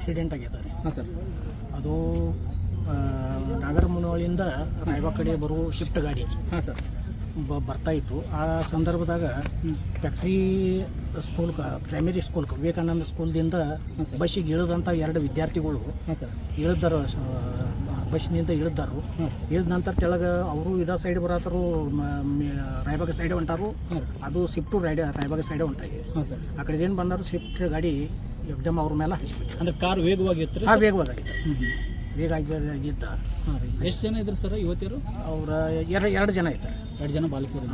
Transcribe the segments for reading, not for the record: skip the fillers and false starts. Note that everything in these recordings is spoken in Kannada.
ಆಕ್ಸಿಡೆಂಟ್ ಆಗ್ಯದ ರೀ. ಹಾಂ ಸರ್. ಅದು ನಾಗರ ಮುನವಳ್ಳಿಯಿಂದ ರಾಯಬಾಗ್ ಕಡೆ ಬರೋ ಶಿಫ್ಟ್ ಗಾಡಿ ಹಾಂ ಸರ್. ಬರ್ತಾ ಇತ್ತು. ಆ ಸಂದರ್ಭದಾಗ factory school primary school Vivekananda ಸ್ಕೂಲ್ದಿಂದ ಬಸ್ಸಿಗೆ ಇಳಿದಂಥ 2 ವಿದ್ಯಾರ್ಥಿಗಳು ಹಾಂ ಸರ್. ಇಳಿದಾರ, ಬಸ್ನಿಂದ ಇಳಿದಾರು. ಇಳಿದ ನಂತರ ಕೆಳಗೆ ಅವರು ಇದೇ ಸೈಡ್ ಬರತ್ತಾರು, ರಾಯಬಾಗ ಸೈಡ್ ಹೊಂಟಾರು. ಅದು ಸ್ವಿಫ್ಟು ರಾಯಬಾಗ ಸೈಡ್ ಹೊಂಟಾಗಿ ಹಾಂ ಸರ್. ಆ ಕಡೆ ಏನು ಬಂದರು ಸ್ವಿಫ್ಟ್ ಗಾಡಿ ಎಕ್ದಮ್ ಅವ್ರ ಮೇಲೆ ಹಚ್ಚಿಬಿಟ್ಟು. ಅಂದರೆ ಕಾರ್ ವೇಗವಾಗಿತ್ತು? ಹಾಂ, ವೇಗವಾಗಿತ್ತು. ವೇಗ ಆಗಿದ್ದ. ಹಾಂ ರೀ. ಎಷ್ಟು ಜನ ಇದ್ರು ಸರ್ ಯುವತಿಯರು? ಅವ್ರ 2 ಜನ ಇದ್ದಾರೆ. 2 ಜನ ಬಾಲಕಿಯರು.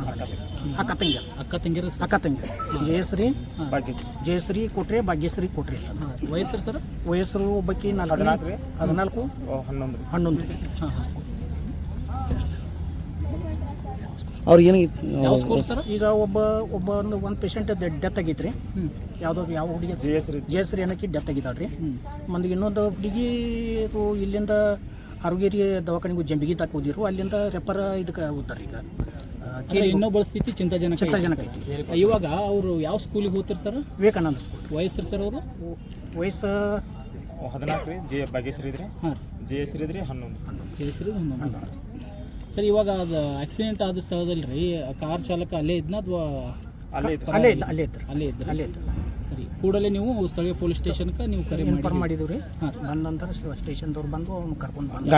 ಅಕ್ಕ ತಂಗಿಯರು. ಅಕ್ಕ ತಂಗಿಯರು. ಜಯಶ್ರೀ ಕೊಟ್ರೆ, ಭಾಗ್ಯಶ್ರೀ ಕೊಟ್ರೆ. ವಯಸ್ಸರು ಸರ್? ವಯಸ್ಸರು ಒಬ್ಬಕ್ಕೆ 14, 11. ಹಾಂ. ಅವ್ರಿಗೆ ಏನಾಗಿತ್ತು? ಯಾವ ಸ್ಕೂಲ್ ಸರ್? ಈಗ ಒಂದು ಪೇಷಂಟ್ ಡೆತ್ ಆಗೈತೆ ರೀ. ಯಾವ ಹುಡುಗಿ ಜಯಶ್ರೀ ಅನ್ನೋಕ್ಕೆ ಡೆತ್ ಆಗಿದ್ದಾಳೆ ರೀ. ಮಂದಿಗೆ ಇನ್ನೊಂದು ಹುಡುಗಿ ಇಲ್ಲಿಂದ ಆರೋಗ್ಯರಿ ದವಾಖಾನೆಗೂ ಜಂಬಿಗಿ ತಾಕ ಹೋದಿರು. ಅಲ್ಲಿಂದ ರೆಫರ್ ಇದಕ್ಕೆ ಹೋಗ್ತಾರೆ. ಈಗ ಇನ್ನೊಬ್ಬ ಸ್ಥಿತಿ ಚಿಂತಾಜನಕ ಐತಿ. ಇವಾಗ ಅವರು ಯಾವ ಸ್ಕೂಲಿಗೆ ಹೋಗ್ತಾರೆ ಸರ್? ವಿವೇಕಾನಂದ ಸ್ಕೂಲ್. ವಯಸ್ಸರು ಸರ್ ಅವರು? ವಯಸ್ಸು 14 ರೀ. ಭಾಗ್ಯಶ್ರೀ ಇದ್ರಿ. ಹಾಂ. ಜಯಶ್ರೀ ಇದ್ರಿ 11. ಜಯಶ್ರೀ 11. ಸರ್, ಇವಾಗ ಅದು ಆಕ್ಸಿಡೆಂಟ್ ಆದ ಸ್ಥಳದಲ್ಲಿ ರೀ ಕಾರ್ ಚಾಲಕ ಅಲ್ಲೇ ಇದ್ನ ಅಥವಾ ಅಲ್ಲೇ ಇದ್ರು. ಸರಿ, ಕೂಡಲೇ ನೀವು ಸ್ಥಳೀಯ ಪೊಲೀಸ್ ಸ್ಟೇಷನ್ಗೆ ನೀವು ಕರೆ ಇನ್ಫಾರ್ಮ್ ಮಾಡಿದ್ವಿ ರೀ. ಹಾಂ. ಬಂದ ನಂತರ ಸ್ಟೇಷನ್ದವ್ರು ಬಂದು ಅವ್ನು ಕರ್ಕೊಂಡು ಬಂದು